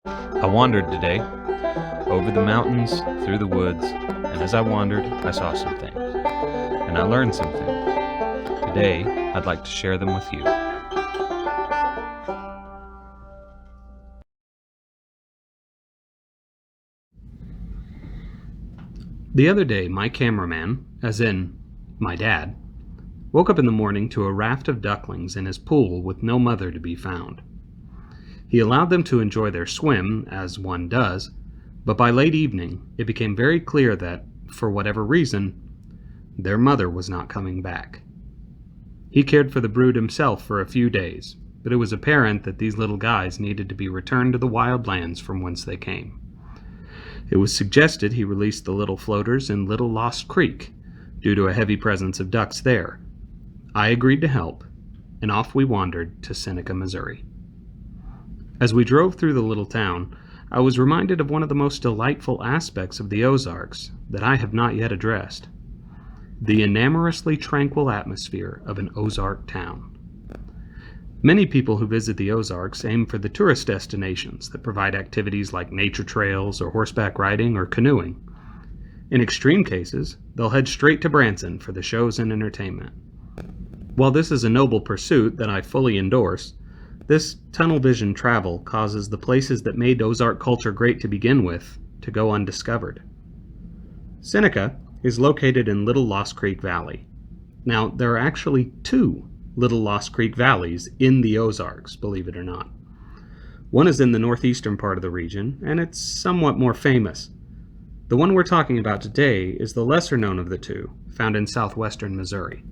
I wandered today, over the mountains, through the woods, and as I wandered, I saw some things, and I learned some things. Today, I'd like to share them with you. The other day, my cameraman, as in my dad, woke up in the morning to a raft of ducklings in his pool with no mother to be found. He allowed them to enjoy their swim, as one does, but by late evening it became very clear that, for whatever reason, their mother was not coming back. He cared for the brood himself for a few days, but it was apparent that these little guys needed to be returned to the wild lands from whence they came. It was suggested he release the little floaters in Little Lost Creek, due to a heavy presence of ducks there. I agreed to help, and off we wandered to Seneca, Missouri. As we drove through the little town, I was reminded of one of the most delightful aspects of the Ozarks that I have not yet addressed: the enamorously tranquil atmosphere of an Ozark town. Many people who visit the Ozarks aim for the tourist destinations that provide activities like nature trails or horseback riding or canoeing. In extreme cases, they'll head straight to Branson for the shows and entertainment. While this is a noble pursuit that I fully endorse, this tunnel vision travel causes the places that made Ozark culture great to begin with to go undiscovered. Seneca is located in Little Lost Creek Valley. Now, there are actually two Little Lost Creek valleys in the Ozarks, believe it or not. One is in the northeastern part of the region, and it's somewhat more famous. The one we're talking about today is the lesser known of the two, found in southwestern Missouri.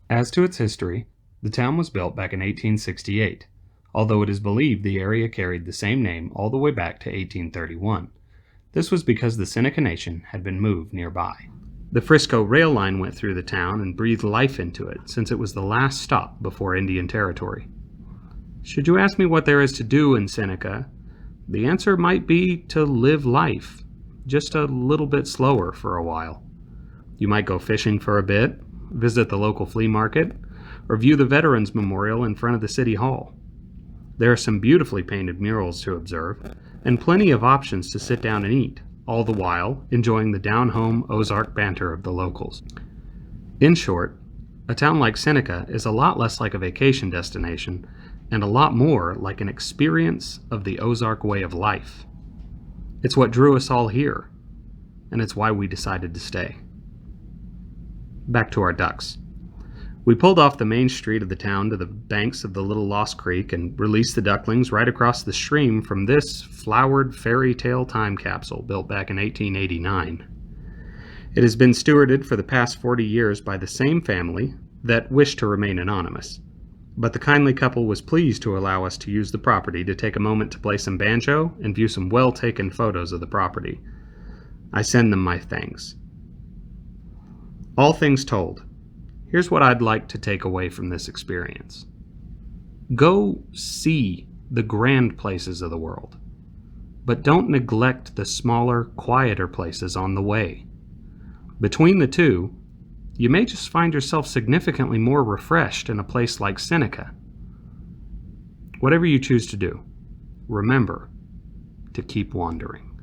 As to its history, the town was built back in 1868, although it is believed the area carried the same name all the way back to 1831. This was because the Seneca Nation had been moved nearby. The Frisco rail line went through the town and breathed life into it, since it was the last stop before Indian Territory. Should you ask me what there is to do in Seneca, the answer might be to live life, just a little bit slower for a while. You might go fishing for a bit, visit the local flea market, or view the Veterans Memorial in front of the City Hall. There are some beautifully painted murals to observe, and plenty of options to sit down and eat, all the while enjoying the down-home Ozark banter of the locals. In short, a town like Seneca is a lot less like a vacation destination and a lot more like an experience of the Ozark way of life. It's what drew us all here, and it's why we decided to stay. Back to our ducks. We pulled off the main street of the town to the banks of the Little Lost Creek and released the ducklings right across the stream from this flowered fairy tale time capsule built back in 1889. It has been stewarded for the past 40 years by the same family that wished to remain anonymous, but the kindly couple was pleased to allow us to use the property to take a moment to play some banjo and view some well-taken photos of the property. I send them my thanks. All things told, here's what I'd like to take away from this experience. Go see the grand places of the world, but don't neglect the smaller, quieter places on the way. Between the two, you may just find yourself significantly more refreshed in a place like Seneca. Whatever you choose to do, remember to keep wandering.